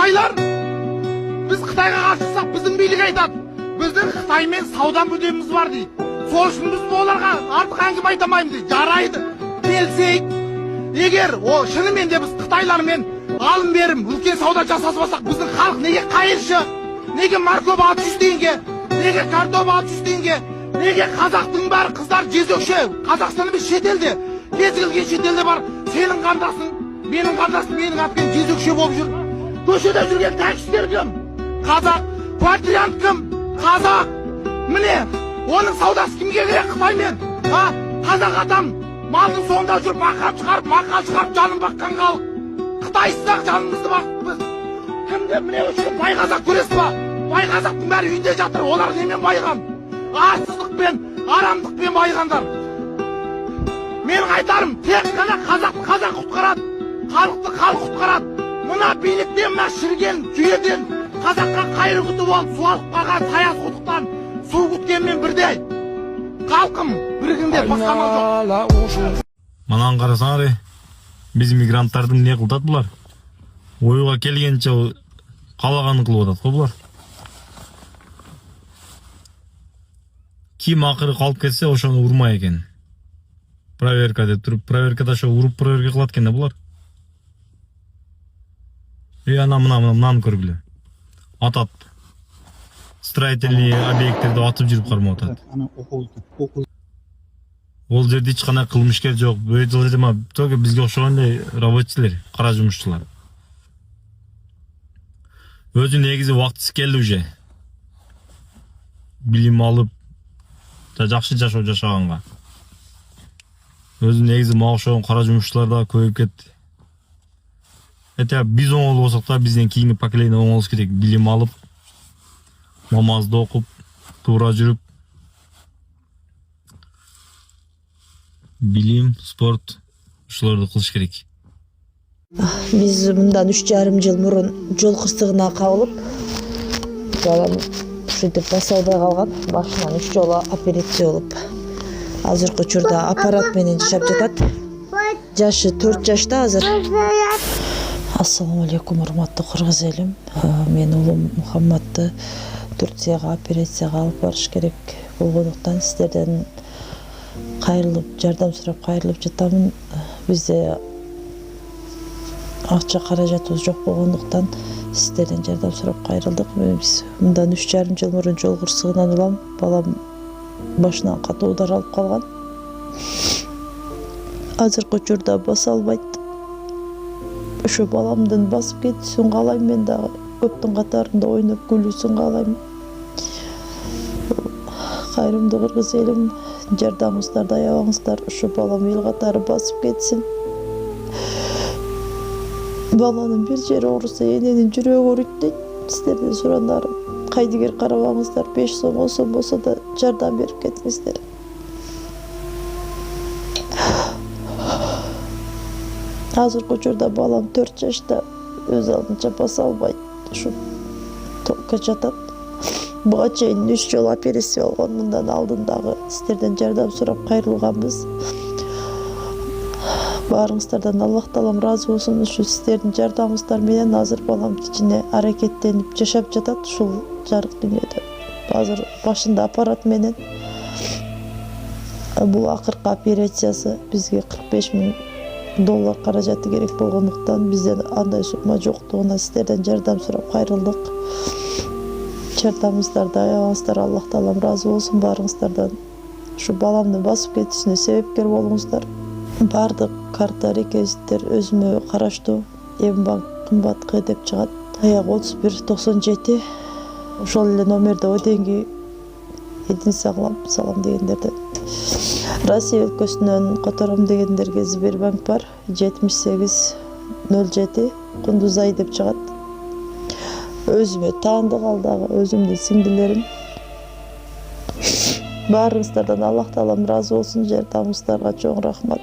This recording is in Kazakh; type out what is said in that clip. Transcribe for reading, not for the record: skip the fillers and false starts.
Қытайлар, біз Қытайға қарсысақ, біздің билік айтады. Біздің Қытаймен сауда мүддеміз бар дейді. Сол үшін біз оларға артық әңгіме айта алмаймыз дейді. Жарайды, келсейік. Егер о шынымен де біз Қытайлармен алым берім, үлкен сауда жасаспасақ, біздің халық неге қайыршы? Неге морковь 600 теңге? Неге картоп 600 теңге? Неге қазақтың бәрі қыздар жезөкше? Қазақстан емес шетелде. Кез келген шетелде бар. Сенің қандасың, менің қандасым, менің әпкем жезөкше болып жүр. Көшеде жүрген таксистер кім? Қазақ. Патриант кім? Қазақ. Міне, оның саудасы кімге керек Қытаймен? Қазақ атам малдың соңында жүріп, мақа шығарып жанын баққан халық. Қытайсызақ жанымызды бақтық біз. Кімде міне үшін бай қазақ көресіз ба? Бай қазақтың бәрі үйде жатыр. Олар немен байған? Арсыздықпен, арамдықпен байғандар. Менің айтарым, тек қана қазақ құтқарады. Халықты халық құтқарады. Мына биліктен, мына шірген жүйеден қазаққа қайыр күтіп алып, суалып қалған саяз құдықтан су күткенмен бірдей. Халқым, бірігіңдер, басқа амал жоқ. Манан қарасаңар, біз мигранттардың не қылдат бұлар? Ойға келгенше қалағанын қылып отады ғой бұлар. Ким ақыры қалып кетсе, ошоны урмай екен. Проверка деп тұрып, проверкада шо ұрып проверка қылат екен бұлар. Ана мынаны көргілі. Атат. Строительный объекттерді атып жүріп қарма атады. Ол жерде ешқандай қылмыскер жоқ. Только бізге ұқсағандай рабочилер, қара жұмысшылар. Өзі негізі уақытысы келді уже. Білім алып, жақсы жашағанға. Өзі негізі мағышауын қара жұмысшылар да көйіп кетті. Біз оңол болсақ та, бізден кейінгі поколение оңолыз керек. Білім алып, намазды оқып, тура жүріп, білім, спорт, ұшыларды қылыш керек. Біз мұндан 3,5 жыл мұрын жол қырсығына қауылып, балам шүйтіп басалбай қалған, башынан 3 жола операция олып. Азыркы учурда аппарат менен жашап жатат. Жашы 4 жашта азыр. Ассаламу алейкум, урматтуу кыргыз элим. Мен улум Мухаммадты Турцияга операцияга алып барыш керек болгондуктан сиздерден кайрылып, жардам сурап кайрылып жатамын. Бизде акча каражатыбыз жок болгондуктан сиздерден жардам сурап кайрылдык. Биз мындан 3,5 жыл мурун жол кырсыгынан улам. Балам башынан катуу удар алып калган. Азыркы учурда баса албайт. Ошо баламдын басып кетүүсүн каалайм, мен дагы көптүн катарында ойноп күлүүсүн каалайм. Кайрымдуу кыргыз элим, жардамыңыздарды аябаңыздар. Ошо балам эл катары басып кетсин. Баланын бир жери ооруса, эненин жүрөгү ооруйт дейт. Сиздерден сурандарым, кайдыгер карабаңыздар, 5 сом, 10 сом болсо да жардам берип кетиңиздер. Азыркы учурда балам 4 жашта, өз алдынча баса албайт. Ушу токко жатат. Буга чейин 3 жолу операция болгон. Мындан алдын дагы сиздерден жардам сурап кайрылганбыз. Баарыңыздардан Аллах таалам ыраазы болсун. Ушу сиздердин жардамыңыздар менен азыр балам тичине аракеттенип жашап жатат ушул жарык дүйнөдө. Азыр башында аппарат менен. Бул акыркы операциясы бизге $45,000 каражаты керек болгондуктан бизден андай сумма жоктугуна сиздерден жардам сурап кайрылдык. Жардамыңыздарды аябаңыздар, Аллах таалам ыраазы болсун баарыңыздардан. Ушу баламдын басып кетүүсүнө себепкер болуңуздар. Бардык карта реквизиттер өзүмө караштуу. Эмбанк кымбат деп чыгат. Аяк 3197. Ошол эле номерде оденги Эдин салам дегендерде. Россия өлкөсүнөн котором дегендерге Сбербанк бар. 7807 Кундузай деп чыгат. Өзүмө таандык ал дагы өзүмдүн сиңдилерим. Баарыңыздардан Аллах таалам ыраазы болсун, жардамыңыздарга чоң рахмат.